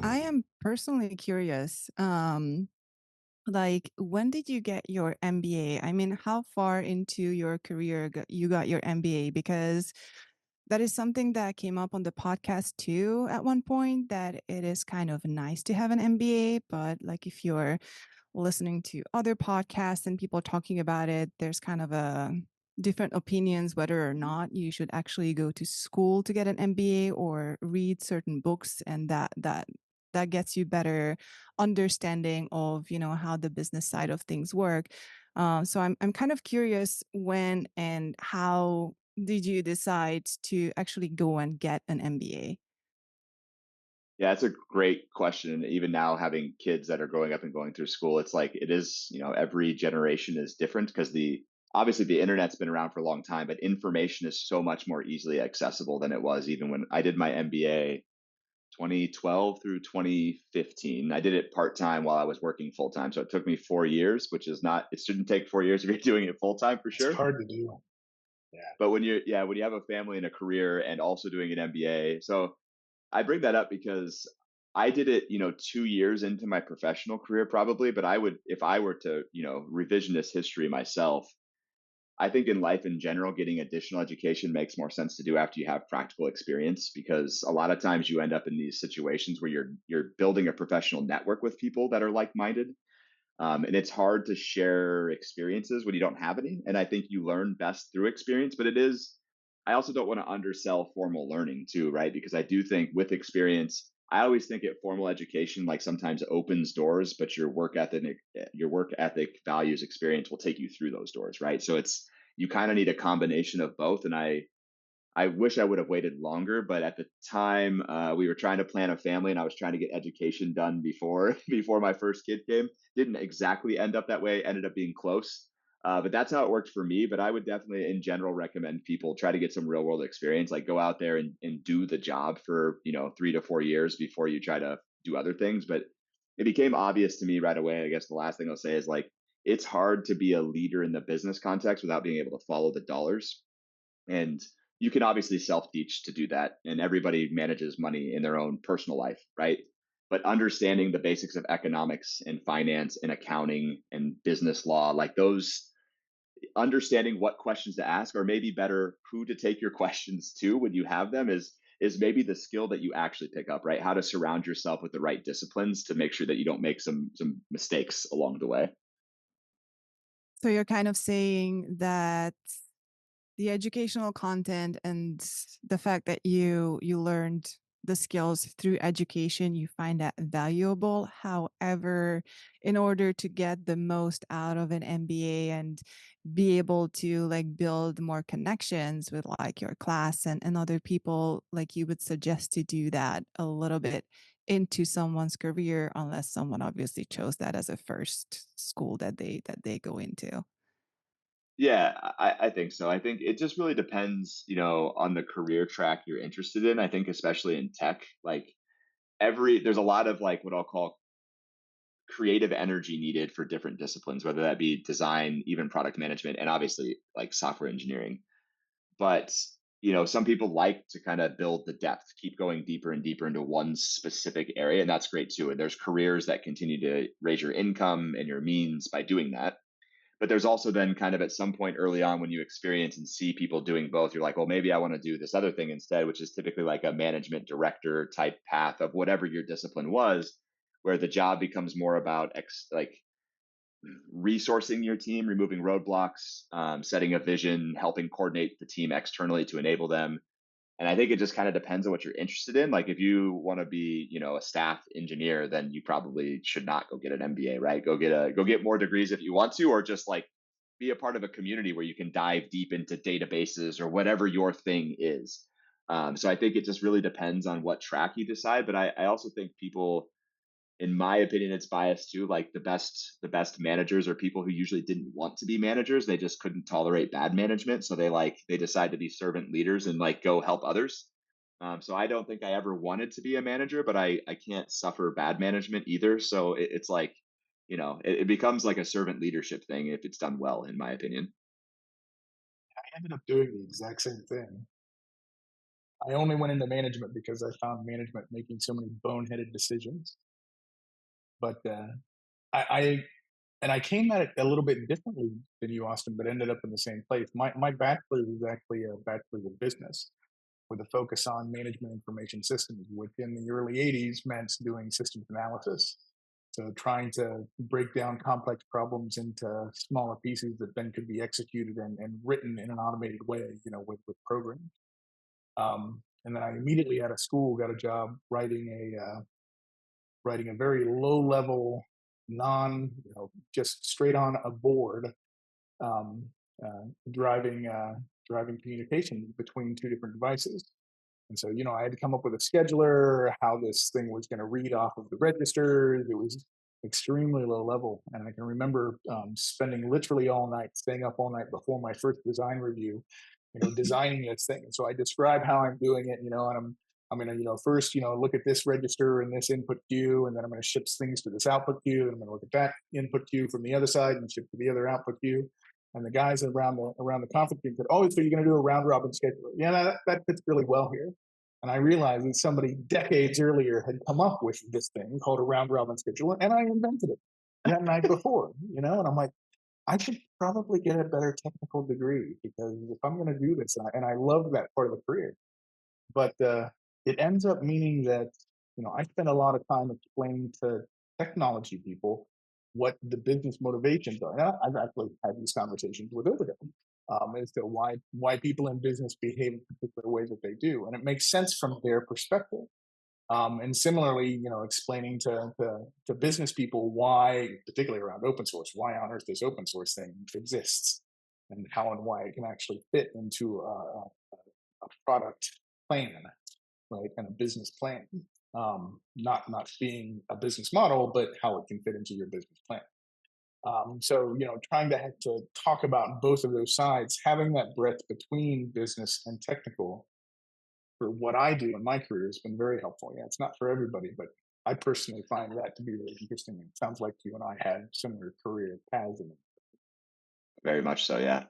I am personally curious. Like, when did you get your MBA? I mean, how far into your career you got your MBA? Because that is something that came up on the podcast too at one point, that it is kind of nice to have an MBA, but like if you're listening to other podcasts and people talking about it, there's kind of a different opinions whether or not you should actually go to school to get an MBA or read certain books, and that gets you better understanding of how the business side of things work. So I'm kind of curious, when and how did you decide to actually go and get an MBA? Yeah, that's a great question. And even now, having kids that are growing up and going through school, it's like it is, every generation is different because obviously the internet's been around for a long time, but information is so much more easily accessible than it was even when I did my MBA 2012 through 2015. I did it part time while I was working full time. So it took me 4 years, which is not, it shouldn't take 4 years if you're doing it full time for It's sure. hard to do. Yeah. But when you have a family and a career and also doing an MBA, so I bring that up because I did it, 2 years into my professional career probably, but I would, if I were to, revisionist history myself, I think in life in general, getting additional education makes more sense to do after you have practical experience, because a lot of times you end up in these situations where you're building a professional network with people that are like-minded. And it's hard to share experiences when you don't have any. And I think you learn best through experience, but I also don't want to undersell formal learning too, right? Because I do think with experience, I always think it formal education like sometimes opens doors, but your work ethic, values, experience will take you through those doors, right? So you kind of need a combination of both. And I wish I would have waited longer, but at the time we were trying to plan a family, and I was trying to get education done before before my first kid came. Didn't exactly end up that way. Ended up being close, but that's how it worked for me. But I would definitely, in general, recommend people try to get some real world experience. Like go out there and do the job for 3 to 4 years before you try to do other things. But it became obvious to me right away. I guess the last thing I'll say is like it's hard to be a leader in the business context without being able to follow the dollars. And you can obviously self teach to do that. And everybody manages money in their own personal life, right? But understanding the basics of economics and finance and accounting and business law, like those, understanding what questions to ask, or maybe better, who to take your questions to when you have them, is maybe the skill that you actually pick up, right? How to surround yourself with the right disciplines to make sure that you don't make some mistakes along the way. So you're kind of saying that the educational content and the fact that you learned the skills through education, you find that valuable. However, in order to get the most out of an MBA and be able to like build more connections with like your class and other people, like you would suggest to do that a little bit into someone's career, unless someone obviously chose that as a first school that they go into. Yeah, I think so. I think it just really depends, on the career track you're interested in. I think especially in tech, like there's a lot of like what I'll call creative energy needed for different disciplines, whether that be design, even product management, and obviously like software engineering. But some people like to kind of build the depth, keep going deeper and deeper into one specific area, and that's great too. And there's careers that continue to raise your income and your means by doing that. But there's also then kind of at some point early on when you experience and see people doing both, you're like, well, maybe I want to do this other thing instead, which is typically like a management director type path of whatever your discipline was, where the job becomes more about like resourcing your team, removing roadblocks, setting a vision, helping coordinate the team externally to enable them. And I think it just kind of depends on what you're interested in. Like if you want to be, a staff engineer, then you probably should not go get an MBA, right? Go get more degrees if you want to, or just like be a part of a community where you can dive deep into databases or whatever your thing is. So I think it just really depends on what track you decide. But I also think people, in my opinion, it's biased too. Like the best managers are people who usually didn't want to be managers. They just couldn't tolerate bad management. So they decide to be servant leaders and like go help others. So I don't think I ever wanted to be a manager, but I can't suffer bad management either. So it's like, it becomes like a servant leadership thing if it's done well, in my opinion. I ended up doing the exact same thing. I only went into management because I found management making so many boneheaded decisions. But I and I came at it a little bit differently than you, Austin, but ended up in the same place. My bachelor's was actually a bachelor's of business with a focus on management information systems, which in the early 80s meant doing systems analysis. So trying to break down complex problems into smaller pieces that then could be executed and written in an automated way, with programs. And then I immediately out of school got a job writing a very low level, just straight on a board, um, driving communication between two different devices. And so, I had to come up with a scheduler, how this thing was going to read off of the registers. It was extremely low level. And I can remember spending literally all night, staying up all night before my first design review, designing this thing. And so I describe how I'm doing it, and I'm going to, first, look at this register and this input queue, and then I'm going to ship things to this output queue. And I'm going to look at that input queue from the other side and ship to the other output queue. And the guys around the conference team said, "Oh, so you're going to do a round robin scheduler? Yeah, that fits really well here." And I realized that somebody decades earlier had come up with this thing called a round robin scheduler, and I invented it that night before. And I'm like, I should probably get a better technical degree because if I'm going to do this, and I love that part of the career, but it ends up meaning that I spend a lot of time explaining to technology people what the business motivations are. And I've actually had these conversations with Ildiko as to why people in business behave in particular ways that they do, and it makes sense from their perspective. And similarly, explaining to business people why, particularly around open source, why on earth this open source thing exists, and how and why it can actually fit into a product plan, right, and a business plan. Not being a business model, but how it can fit into your business plan. So, trying to have to talk about both of those sides, having that breadth between business and technical for what I do in my career has been very helpful. Yeah, it's not for everybody, but I personally find that to be really interesting. It sounds like you and I had similar career paths in it. Very much so, yeah.